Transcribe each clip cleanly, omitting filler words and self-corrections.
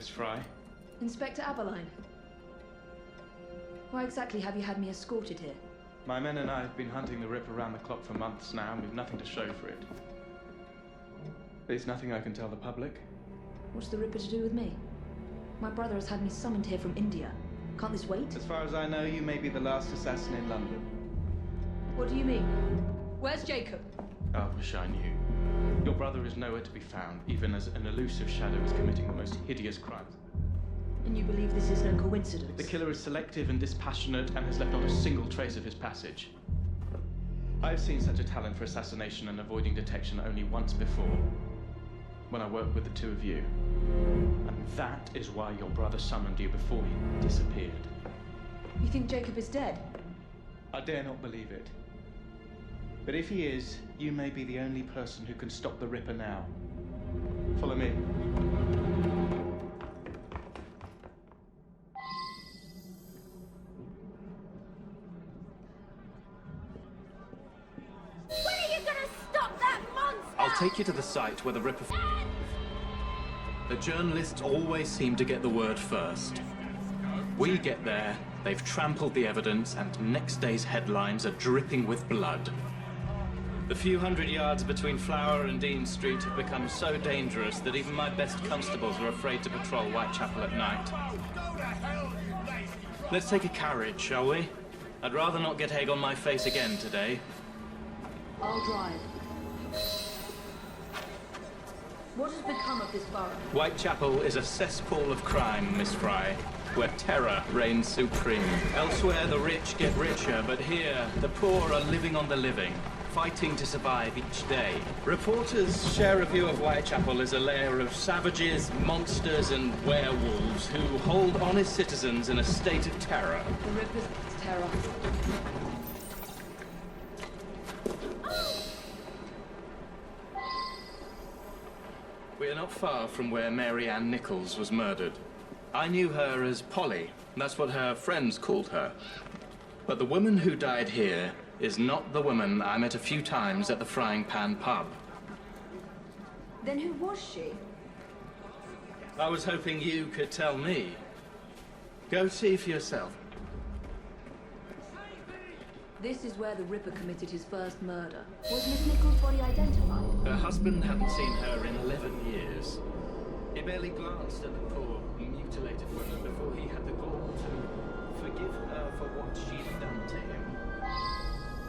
Miss Fry. Inspector Aberline. Why exactly have you had me escorted here? My men and I have been hunting the Ripper around the clock for months now, and we've nothing to show for it. There's nothing I can tell the public. What's the Ripper to do with me? My brother has had me summoned here from India. Can't this wait? As far as I know, you may be the last assassin in London. What do you mean? Where's Jacob? I wish I knew. Your brother is nowhere to be found, even as an elusive shadow is committing the most hideous crimes. And you believe this is no coincidence? The killer is selective and dispassionate and has left not a single trace of his passage. I've seen such a talent for assassination and avoiding detection only once before, when I worked with the two of you. And that is why your brother summoned you before he disappeared. You think Jacob is dead? I dare not believe it. But if he is, you may be the only person who can stop the Ripper now. Follow me. When are you gonna stop that monster? I'll take you to the site where the Ripper... The journalists always seem to get the word first. We get there, they've trampled the evidence, and next day's headlines are dripping with blood. The few hundred yards between Flower and Dean Street have become so dangerous that even my best constables are afraid to patrol Whitechapel at night. Let's take a carriage, shall we? I'd rather not get egg on my face again today. I'll drive. What has become of this borough? Whitechapel is a cesspool of crime, Miss Fry, where terror reigns supreme. Elsewhere, the rich get richer, but here, the poor are living on the living, fighting to survive each day. Reporters share a view of Whitechapel as a lair of savages, monsters, and werewolves who hold honest citizens in a state of terror. The Ripper's terror. We are not far from where Mary Ann Nichols was murdered. I knew her as Polly. That's what her friends called her. But the woman who died here is not the woman I met a few times at the Frying Pan pub. Then who was she? I was hoping you could tell me. Go see for yourself. This is where the Ripper committed his first murder. Was Miss Nichols' body identified? Her husband hadn't seen her in 11 years. He barely glanced at the poor, mutilated woman before he had the gall to forgive her for what she'd done to him.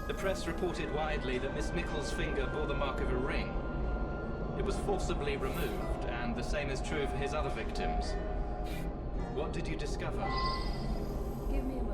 The press reported widely that Miss Nichols' finger bore the mark of a ring. It was forcibly removed, and the same is true for his other victims. What did you discover? Give me a moment.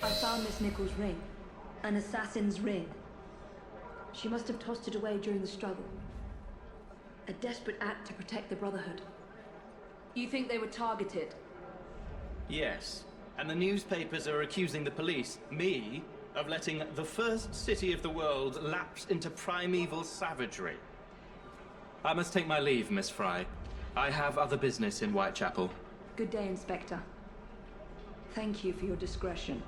I found Miss Nichols' ring. An assassin's ring. She must have tossed it away during the struggle. A desperate act to protect the Brotherhood. You think they were targeted? Yes. And the newspapers are accusing the police, me, of letting the first city of the world lapse into primeval savagery. I must take my leave, Miss Fry. I have other business in Whitechapel. Good day, Inspector. Thank you for your discretion.